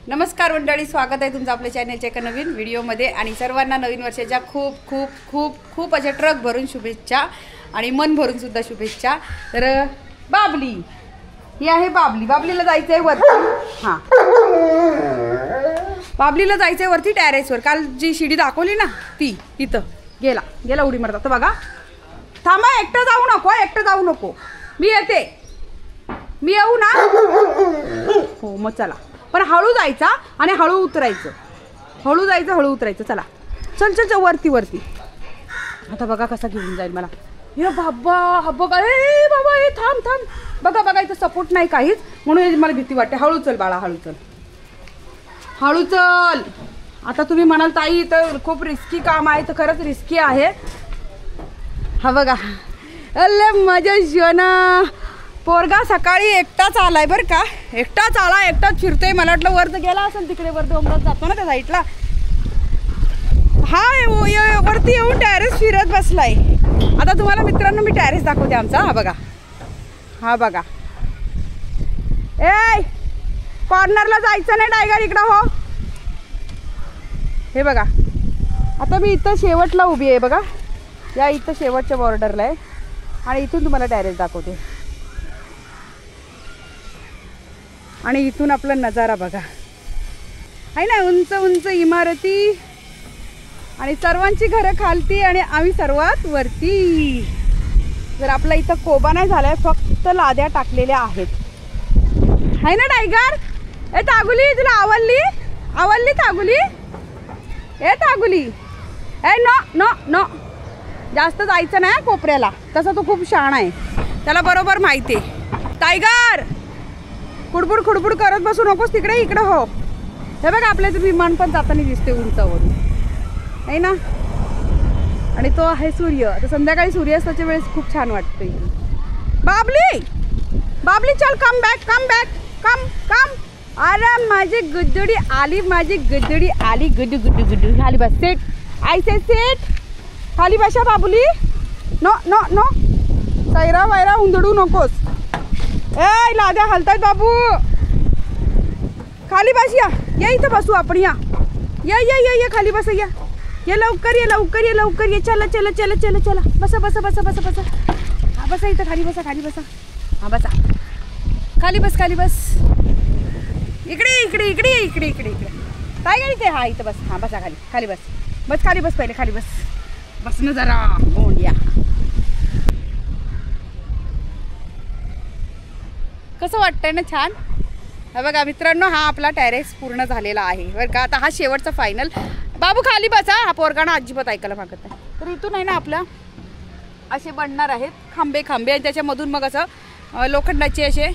नमस्कार मंडळी, स्वागत आहे तुमचं आपल्या चॅनलच्या एका नवीन व्हिडिओमध्ये आणि सर्वांना नवीन वर्षाच्या खूप खूप खूप खूप अशा ट्रक भरून शुभेच्छा आणि मन भरून सुद्धा शुभेच्छा। तर बाबली ही आहे बाबली, बाबलीला जायचं आहे वरती। हां, बाबलीला जायचं आहे वरती टेरेसवर। काल जी शिडी दाखवली ना ती इथं गेला उडी मारता। तर बघा, थांबा, एकटं जाऊ नको, मी येते, मी येऊ ना। हो मग चला, पण हळू जायचा आणि हळू उतरायचं, हळू जायचं हळू उतरायचं। चला चल चल वरती। आता बघा कसा घेऊन जाईल मला। हे बाबा हा बघा, ए बाबा हे थांब बघा इथं सपोर्ट नाही काहीच, म्हणून मला भीती वाटते। हळू चल बाळा, हळू चल। आता तुम्ही म्हणाल ताई तर खूप रिस्की काम आहे, तर खरंच रिस्की आहे। हा बघा, अल्ले माझ्या जीवना पोरगा सकाळी एकटाच आलाय बरं का, एकटाच फिरतोय। मला वाटलं वरती गेला असेल, तिकडे वरती उमरात जातो ना त्या साईडला। हा वरती येऊन टॅरेस फिरत बसलाय। आता तुम्हाला मित्रांनो मी टॅरेस दाखवते आमचा। हा बघा, ए कॉर्नरला जायचं नाही टायगर, इकडं हो। हे बघा, आता मी इथं शेवटला उभी आहे बघा, या इथं शेवटच्या बॉर्डरला आहे आणि इथून तुम्हाला टॅरेस दाखवते। आणि इथून आपला नजारा बघा, आहे ना, उंच उंच इमारती आणि सर्वांची घरं खालती आणि आम्ही सर्वात वरती। जर आपला इथं कोबा नाही झालाय, फक्त लाद्या टाकलेल्या आहेत, आहे ना टायगर। ए तागुली, तुला आवडली तागुली? ए तागुली, ए नो जास्त जायचं नाही कोपऱ्याला, तसा तो खूप शहाणा आहे, त्याला बरोबर माहिती आहे। टायगर खुडबुड करत बसू नकोस, इकडं हो। हे बघा, आपल्या इथे विमान पण जाताना दिसते उंचावरून, आहे ना। आणि तो आहे सूर्य, तर संध्याकाळी सूर्यास्ताच्या वेळेस खूप छान वाटतं इथे। बाबली चल, कम बॅक कम। अरे माझी गुड्डुडी आली, गुड्डू खाली बस, सेट आयसे सेट, खाली बसा बाबुली। नो सैरा वैरा हुंदडू नकोस। ए लाद्या हलतायत बाबू, खाली बस, या इथं बसू आपण, या खाली बस, ये लवकर ये, चला बसा। हा बसा इथं, खाली बसा। हा बसा, खाली बस, इकडे काय गाडी ते। हा इथं बस, हा बसा खाली बस पहिले, खाली बस ना जरा, गोंड्या। कसं वाटतंय ना, छान। हा बघा मित्रांनो, हा आपला टेरेस पूर्ण झालेला आहे बरं का। आता हा शेवटचा फायनल। बाबू खाली बसा, हा पोरगाना अजिबात ऐकायला मागत नाही। तर इथून आहे ना आपल्या असे बनणार आहेत खांबे आणि त्याच्यामधून मग असं लोखंडाचे असे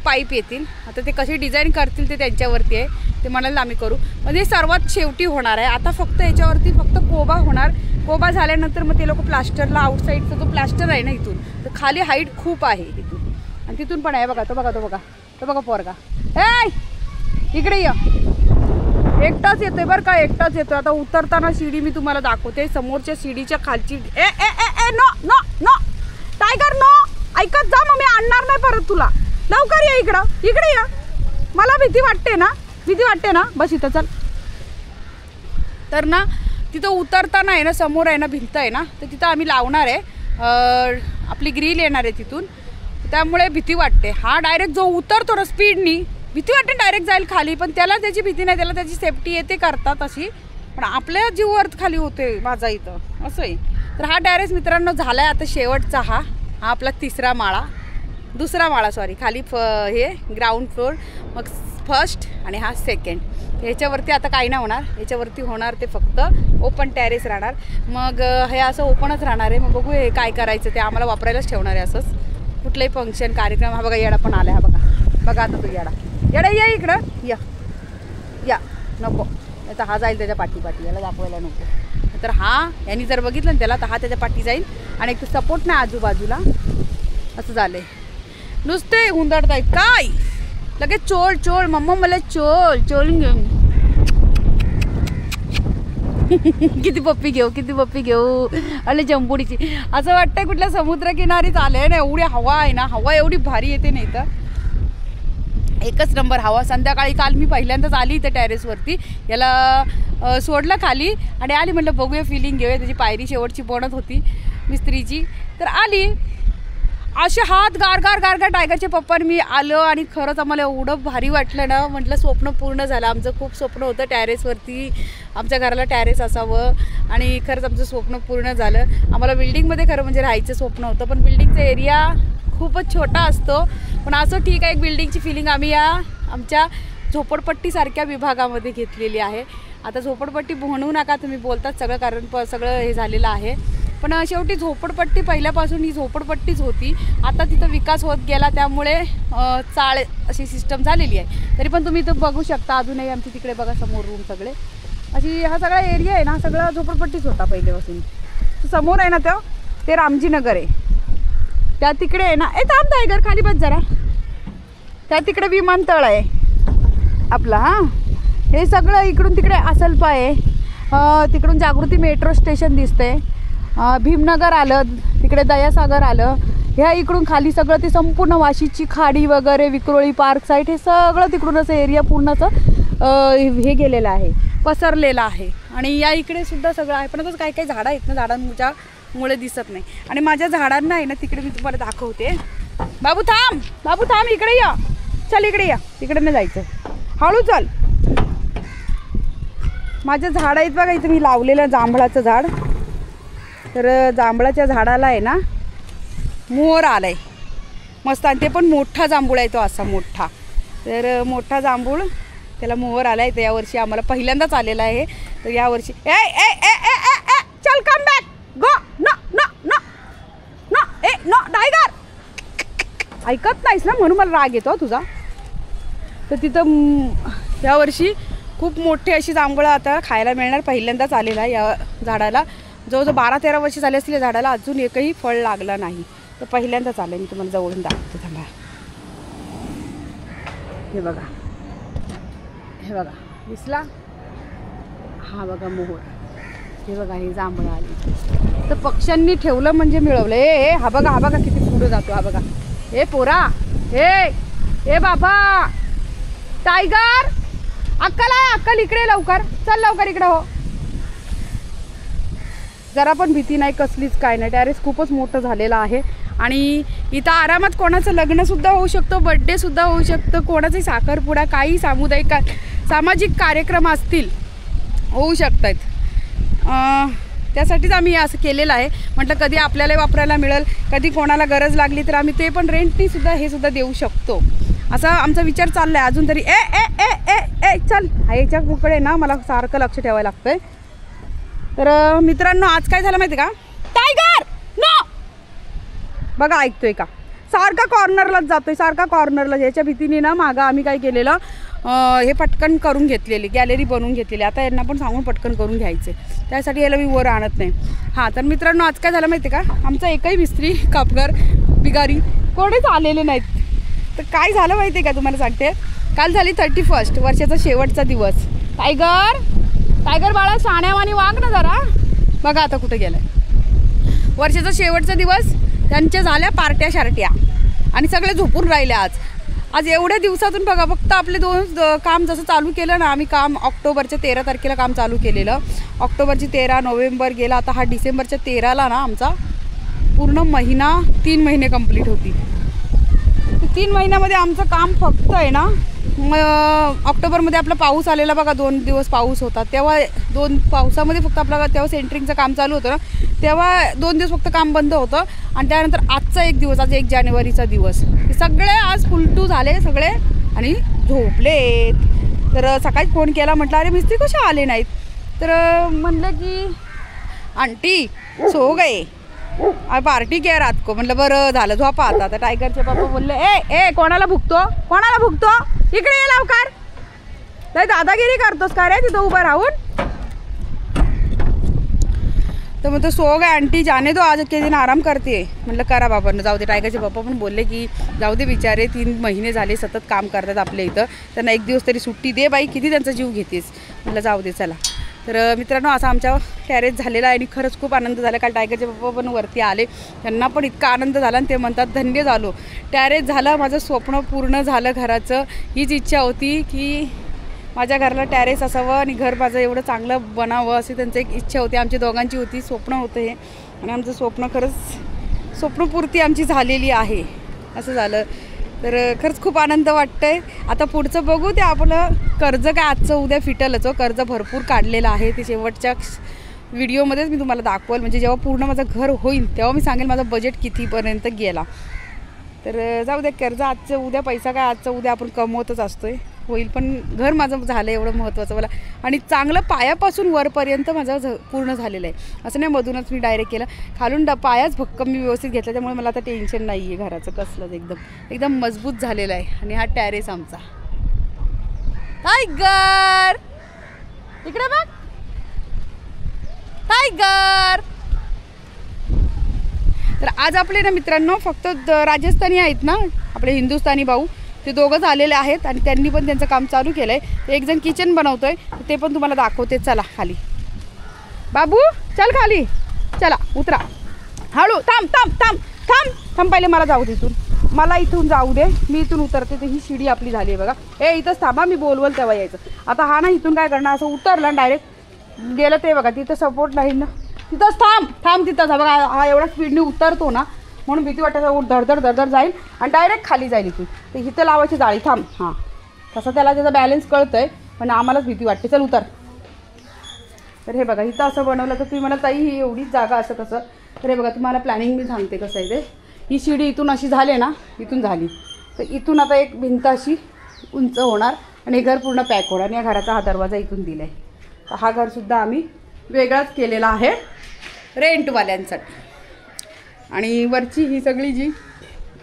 पाईप येतील। आता ते कशी डिझाईन करतील ते त्यांच्यावरती आहे, ते म्हणाल आम्ही करू, म्हणजे सर्वात शेवटी होणार आहे। आता फक्त याच्यावरती फक्त कोबा होणार, कोबा झाल्यानंतर मग ते लोक प्लास्टरला, आउटसाईडचा जो प्लास्टर आहे ना इथून, तर खाली हाईट खूप आहे इथून आणि तिथून पण आहे बघा, तो बघा पोरगा। ए इकडे ये, एकटाच येतोय बरं का, एकटाच येतोय। आता उतरताना शिडी मी तुम्हाला दाखवते, समोरच्या शिडीच्या खालची। ए नो टायगर, नो ऐकत जा, मग मी आणणार नाही परत तुला। लवकर ये इकडे ये, मला भीती वाटते ना, बस इथं चल। तर ना तिथं उतरताना आहे ना, समोर आहे ना भिंत आहे ना, तर तिथं आम्ही लावणार आहे आपली ग्रिल येणार आहे तिथून, त्यामुळे भीती वाटते। हा डायरेक्ट जो उतरतो ना स्पीडनी, भीती वाटते डायरेक्ट जाईल खाली, पण त्याला त्याची भीती नाही, त्याला त्याची सेफ्टी येते करतात अशी, पण आपल्या जीवावर खाली होते माझा इथं, असं आहे। तर हा टेरेस मित्रांनो झाला आहे आता शेवटचा। हा आपला दुसरा माळा सॉरी, खाली हे ग्राउंड फ्लोर, मग फर्स्ट आणि हा सेकंड। ह्याच्यावरती आता काही नाही होणार, ह्याच्यावरती होणार ते फक्त ओपन टेरेस राहणार। मग हे असं ओपनच राहणार आहे, मग बघू हे काय करायचं ते, आम्हाला वापरायलाच ठेवणार आहे असंच, कुठलंही फंक्शन कार्यक्रम। हा बघा येडा पण आला, हा बघा आता तो येडा या इकडं, या नको, आता हा जाईल त्याच्या पाठी, याला दाखवायला नको। तर हा यांनी जर बघितलं ना त्याला, तर हा त्याच्या पाठी जाईल आणि एक सपोर्ट नाही आजूबाजूला, असं झालंय। नुसते हुंदडतायत काय, लगेच चोळ मम्मा मला चोळ घेऊन किती पप्पी घेऊ अरे जंबुडीची। असं वाटतंय कुठल्या समुद्रकिनारीच आले ना, एवढी हवा आहे ना, हवा एवढी भारी येते नाही तर एकच नंबर हवा. संध्याकाळी काल मी पहिल्यांदाच आली इथे टेरेसवरती, याला सोडलं खाली आणि आली, म्हटलं बघूया फिलिंग घेऊया. त्याची पायरी शेवटची बनत होती मिस्त्रीची, तर आली. असे हात गारगार गारगार टायगरचे पप्पांनी मी आलो आणि खरंच आम्हाला एवढं भारी वाटलं ना. म्हटलं स्वप्न पूर्ण झालं. आमचं खूप स्वप्न होतं टेरेसवरती आमच्या घराला टेरेस असावं आणि खरंच आमचं स्वप्न पूर्ण झालं. आम्हाला बिल्डिंगमध्ये खरं म्हणजे राहायचं स्वप्न होतं, पण बिल्डिंगचा एरिया खूपच छोटा असतो. पण असं ठीक आहे, एक बिल्डिंगची फिलिंग आम्ही या आमच्या झोपडपट्टीसारख्या विभागामध्ये घेतलेली आहे. आता झोपडपट्टी म्हणू नका तुम्ही, बोलतात सगळं, कारण सगळं हे झालेलं आहे. पण शेवटी झोपडपट्टी पहिल्यापासून ही झोपडपट्टीच होती. आता तिथं विकास होत गेला, त्यामुळे चाळ अशी सिस्टम झालेली आहे. तरी पण तुम्ही इथं बघू शकता, अजूनही आमची तिकडे बघा समोर रूम सगळे अशी, हा सगळा एरिया आहे ना सगळा झोपडपट्टीच होता पहिल्यापासून. समोर आहे ना ते रामजीनगर आहे, त्या तिकडे आहे ना, थांब टायगर खाली बस जरा, त्या तिकडे विमानतळ आहे आपला. हां, हे सगळं इकडून तिकडे असलपा आहे, तिकडून जागृती मेट्रो स्टेशन दिसते, भीमनगर आलं, तिकडे दयासागर आलं, ह्या इकडून खाली सगळं ते संपूर्ण वाशीची खाडी वगैरे, विक्रोळी पार्क साईट, हे सगळं तिकडून असं एरिया पूर्णचं हे गेलेलं आहे, पसरलेलं आहे. आणि या इकडे सुद्धा सगळं आहे, पण आता काही काही झाडं आहेत ना, झाडांमुळे दिसत नाही. आणि माझ्या झाडांना आहे ना तिकडे मी तुम्हाला दाखवते. बाबू थांब, इकडे या, चल इकडे या, तिकडे नाही जायचं, हळू चल. माझं झाड आहेत बघा, इथं मी लावलेलं जांभळाचं झाड. तर जांभळाच्या झाडाला आहे ना मोर आलाय मस्त, आणि ते पण मोठा जांभूळ आहे तो, असा मोठा. तर मोठा जांभूळ त्याला मोहर आलाय. तर यावर्षी आम्हाला पहिल्यांदाच आलेला आहे. तर यावर्षी चल come back go, no tiger, ऐकत नाहीस ना म्हणून मला राग येतो तुझा. तर तिथं यावर्षी खूप मोठे अशी जांभळं आता खायला मिळणार. पहिल्यांदाच आलेला आहे या झाडाला. जवळजवळ 12-13 वर्ष झाले असतील या झाडाला, अजून एकही फळ लागला नाही. तर पहिल्यांदाच आलं. मी तुम्हाला जवळून दाखवते, थांबा. हे बघा दिसला, हा बघा मोहर, हे बघा हे जांभळं आली. तर पक्ष्यांनी ठेवलं म्हणजे मिळवलं. हा बघा किती पुढे जातो, हा बघा. हे पोरा, हे बाबा टायगर, अक्कल इकडे, लवकर चल, लवकर इकडे हो. जरा पण भीती नाही कसलीच, काय नाही. टेरेस खूपच मोठं झालेलं आहे आणि इथं आरामात कोणाचं लग्नसुद्धा होऊ शकतं, बड्डेसुद्धा होऊ शकतं, कोणाचाही साखरपुडा, काही सामाजिक कार्यक्रम असतील होऊ शकतात. त्यासाठीच आम्ही असं केलेलं आहे. म्हटलं कधी आपल्याला वापरायला मिळेल, कधी कोणाला गरज लागली तर आम्ही ते पण रेंटनी सुद्धा हे सुद्धा देऊ शकतो, असा आमचा विचार चालला आहे अजून तरी. चल, ह्याच्याकडे ना मला सारखं लक्ष ठेवायला लागतंय. तर मित्रांनो, आज काय झालं माहिती का, टायगर नो बघा, ऐकतोय का, सारखा कॉर्नरलाच जातोय, सारखा कॉर्नरला. याच्या भीतीने ना मागं आम्ही काय केलेलं, हे पटकन करून घेतलेली, गॅलरी बनवून घेतलेली. आता यांना पण सांगून पटकन करून घ्यायचे, त्यासाठी याला मी वर आणत नाही. हां, तर मित्रांनो, आज काय झालं माहिती का, आमचा एकही मिस्त्री, कामगार, बिगारी कोणीच आलेले नाहीत. तर काय झालं माहिती आहे का, तुम्हाला सांगते. काल झाली 31 वर्षाचा शेवटचा दिवस. टायगर बाळा, शाण्यावानी वाग ना जरा. बघा आता कुठे गेलाय. वर्षाचा शेवटचा दिवस, त्यांच्या झाल्या पार्ट्या शार्ट्या आणि सगळे झोपून राहिले. आज एवढ्या दिवसातून बघा, फक्त आपले 2 काम जसं चालू केलं ना आम्ही, काम ऑक्टोबरच्या 13 तारखेला काम चालू केलेलं. ऑक्टोबरची 13, नोव्हेंबर गेला, आता हा डिसेंबरच्या 13ला ना आमचा पूर्ण महिना, 3 महिने कंप्लीट होती. 3 महिन्यामध्ये आमचं काम फक्त आहे ना, ऑक्टोबरमध्ये आपला पाऊस आलेला बघा, 2 दिवस पाऊस होता, तेव्हा 2 पावसामध्ये फक्त आपला तेव्हा सेंटरिंगचं काम चालू होतं ना, तेव्हा 2 दिवस फक्त काम बंद होतं. आणि त्यानंतर आजचा एक दिवस, आज 1 जानेवारीचा दिवस, हे सगळे आज फुलटू झाले सगळे आणि झोपलेत. तर सकाळी फोन केला, म्हटलं अरे मिस्त्री कशा आले नाहीत. तर म्हणलं की आंटी सो गए, पार्टी क्या रात को. म्हटलं बरं झालं, झोपा आता. तर टायगरचे पप्पा बोलले, कोणाला भुकतो, इकडे ये लवकर. नाही दादागिरी करतोस का रे तिथं उभं राहून. तर मग तो सो गए आंटी, जाने दो, आज के दिन आराम करते. म्हटलं करा बाबांना, जाऊ दे. टायगरचे पप्पा पण बोलले की जाऊ दे, बिचारे 3 महिने झाले सतत काम करतात आपल्या इथं, त्यांना 1 दिवस तरी सुट्टी दे बाई, किती त्यांचा जीव घेतेस. म्हटलं जाऊ दे चला. तर मित्रांनो असा आमच्या टॅरेस झालेला आहे आणि खरंच खूप आनंद झाला. काल टायगरचे पप्पा पण वरती आले, त्यांना पण इतका आनंद झाला आणि ते म्हणतात धन्य झालो, टॅरेस झालं, माझं स्वप्न पूर्ण झालं घराचं. हीच इच्छा होती की माझ्या घराला टॅरेस असावं आणि घर माझं एवढं चांगलं बनावं अशी त्यांची एक इच्छा होती, आमची दोघांची होती, स्वप्न होतं हे. आणि आमचं स्वप्न खरंच स्वप्नपूर्ती आमची झालेली आहे. असं झालं तर खरंच खूप आनंद वाटतं आहे. आता पुढचं बघू, ते आपलं कर्ज काय आजचं उद्या फिटलच. कर्ज भरपूर काढलेलं आहे, ते शेवटच्या व्हिडिओमध्येच मी तुम्हाला दाखवेल. म्हणजे जेव्हा पूर्ण माझं घर होईल तेव्हा मी सांगेल माझं बजेट कितीपर्यंत गेला. तर जाऊ द्या, कर्ज आजचं उद्या, पैसा काय आजचं उद्या आपण कमवतच असतो आहे, होईल. पण घर माझं झालं एवढं महत्त्वाचं मला, आणि चांगलं पायापासून वरपर्यंत माझं पूर्ण झालेलं आहे. असं नाही मधूनच मी डायरेक्ट केलं, खालून पायाच भक्कम मी व्यवस्थित घेतला, त्यामुळे मला आता टेन्शन नाही आहे घराचं कसलंच. एकदम मजबूत झालेलं आहे. आणि हा टॅरेस आमचा. टायगर इकडे बघ, टायगर. तर आज आपले ना मित्रांनो फक्त राजस्थानी आहेत ना आपले हिंदुस्थानी भाऊ, ते दोघंच आलेले आहेत आणि त्यांनी पण त्यांचं काम चालू केलं आहे. एक जण किचन बनवतोय, ते पण तुम्हाला दाखवते. चला खाली बाबू, चल खाली, चला उतरा हळू. थांब थांब थांब थांब थांब, पहिले मला जाऊ दे इथून, मला इथून जाऊ दे, मी इथून उतरते. तर ही शिडी आपली झाली आहे बघा. ए इथंच थांबा, मी बोलवल तेव्हा यायचं. आता हा ना इथून काय करणार, असं उतरला डायरेक्ट गेलं ते बघा, तिथं सपोर्ट नाही ना, तिथंच थांब तिथंच. बघा हा एवढा स्पीडने उतरतो ना, म्हणून भीती वाटतं धडधड जाईल आणि डायरेक्ट खाली जाईल इथून. तर इथं लावायची जाळी. थांब. हां तसं त्याला त्याचा बॅलन्स कळतं आहे, पण आम्हालाच भीती वाटते. चल उतर. तर हे बघा इथं असं बनवलं. तर तुम्ही मला ताई ही एवढीच जागा असं कसं, तर हे बघा तुम्हाला प्लॅनिंग मी सांगते कसं आहे ते. ही शिडी इथून अशी झाली ना, इथून झाली तर इथून आता एक भिंत अशी उंच होणार आणि हे घर पूर्ण पॅक होणार. आणि या घराचा हा दरवाजा इथून दिला आहे. तर हा घरसुद्धा आम्ही वेगळाच केलेला आहे रेंटवाल्यांसाठी. आणि वरची ही सगळी जी,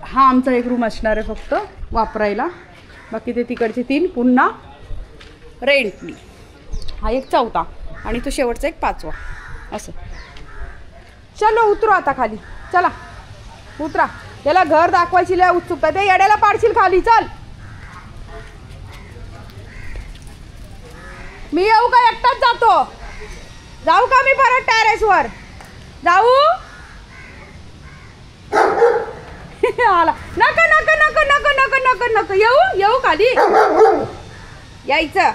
हा आमचा एक रूम असणार आहे फक्त वापरायला, बाकी ते तिकडचे 3 पुन्हा रेंटनी. हा एक 4था आणि तो शेवटचा एक 5वा असं. चलो उतरू आता खाली, चला उतरा. याला घर दाखवायची लय उत्सुकता, ते येड्याला पाडशील खाली. चल मी येऊ का, एकटाच जातो? जाऊ का मी परत टॅरेसवर जाऊ? आला नका नका नका नका नका नका नका, येऊ खाली, यायचं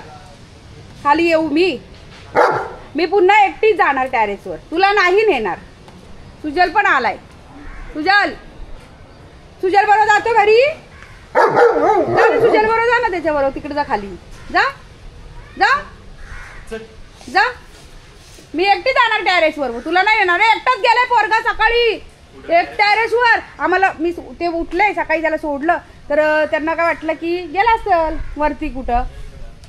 खाली येऊ. मी पुन्हा एकटीच जाणार टॅरेसवर, तुला नाही नेणार. सुजल पण आलाय. सुजल बरोबर जातो घरी, सुजल बरोबर जा ना, त्याच्याबरोबर तिकडे जा खाली, जा जा जा. मी एकटी जाणार टॅरेसवर, तुला नाही येणार. एकटाच गेलाय पोरगा सकाळी एक टॅरेसवर. आम्हाला मी ते उठले सकाळी, त्याला सोडलं तर त्यांना काय वाटलं की गेला असेल वरती कुठं.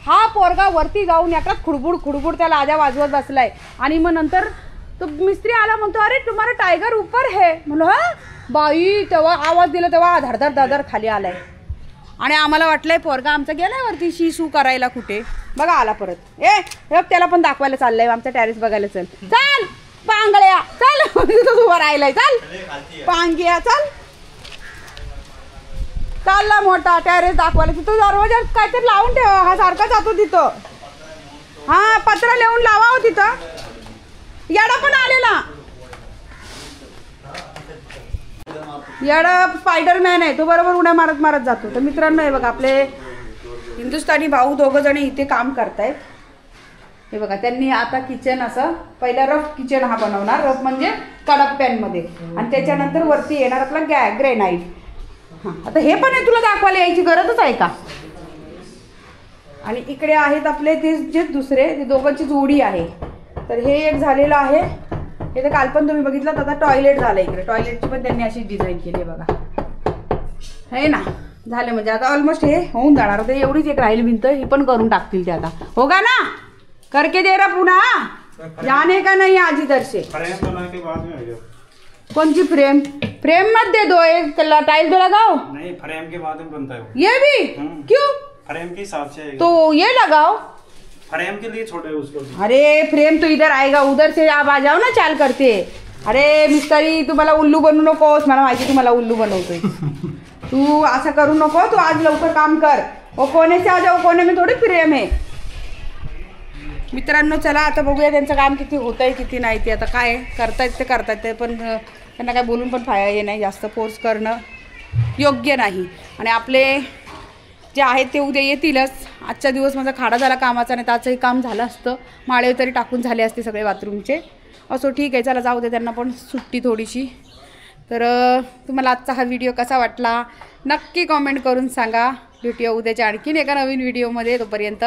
हा पोरगा वरती जाऊन एकटाच खुडबुड त्याला आजा वाजवत बसलाय. आणि मग नंतर तो मिस्त्री आला, म्हणतो अरे तुम्हाला टायगर ऊपर है. म्हणलं हा बाई, तेव्हा आवाज दिला तेव्हा धडधड खाली आलाय. आणि आम्हाला वाटलंय पोरगा आमचा गेलाय वरती शिसू करायला कुठे. बघा आला परत. त्याला पण दाखवायला चाललंय आमचा टॅरेस बघायला. चल पांगळ्या चल, तुझं उभं राहिलाय. चल पांग्या चल. चालला मोठा टॅरेस दाखवायला. तिथं दरवाजा काहीतरी लावून ठेवा, हा सारखा जातो तिथं. हा पत्र लिहून लावा हो तिथं. येडा पण आलेला, येडा स्पायडरमॅन आहे तो, बरोबर उड्या मारत जातो. तर मित्रांनो हे बघा आपले हिंदुस्थानी भाऊ 2 जण इथे काम करतायत. हे बघा त्यांनी आता किचन असं पहिला रफ किचन हा बनवणार. रफ म्हणजे कडक पॅनमध्ये, आणि त्याच्यानंतर वरती येणार आपला ग्रेनाइट. हां आता हे पण आहे, तुला दाखवायला यायची गरजच आहे का? आणि इकडे आहेत आपले ते जे दुसरे, ते दोघांची जोडी आहे. तर हे एक झालेलं आहे. हे तर काल पण तुम्ही बघितलं. आता टॉयलेट झालं इकडे, टॉयलेटची पण त्यांनी अशी डिझाईन केली बघा. हे ना झाले म्हणजे आता ऑलमोस्ट हे होऊन जाणार. तर एवढीच एक राहील भिंत, ही पण करून टाकतील ते आता. हो का ना, करके दे रहा पुन्हा जाने का नहीं आज इधर से. कौन सी फ्रेम मत दे दो, एक टाइल तो लगाओ. नहीं फ्रेम के बाद में बनता है ये भी क्यों? फ्रेम के हिसाब से तो ये लगाओ. फ्रेम के लिए छोटे उसको. अरे फ्रेम तो इधर आएगा, उधर से आप आ जाओ ना चाल करते. अरे मिस्त्री तू मला उल्लू बनवू नकोस, मला माहिती तू मला उल्लू बनवतोय. तू असं करू नको, तू आज लवकर काम कर. वो कोने से आ जाओ, कोने में थोड़ी फ्रेम है. मित्रांनो चला आता बघूया त्यांचं काम किती होतं आहे किती नाही ते आता काय करतायत ते पण त्यांना काय बोलून पण हे नाही जास्त फोर्स करणं योग्य नाही आणि आपले जे आहेत ते उद्या येतीलच. आजचा दिवस माझा खाडा झाला कामाचा नाही त्याचंही काम झालं असतं माळे तरी टाकून झाले असते सगळे बाथरूमचे. असो ठीक आहे चला जाऊ दे त्यांना पण सुट्टी थोडीशी. तर तुम्हाला आजचा हा व्हिडिओ कसा वाटला नक्की कॉमेंट करून सांगा. भेटूया उद्याच्या आणखीन एका नवीन व्हिडिओमध्ये. तोपर्यंत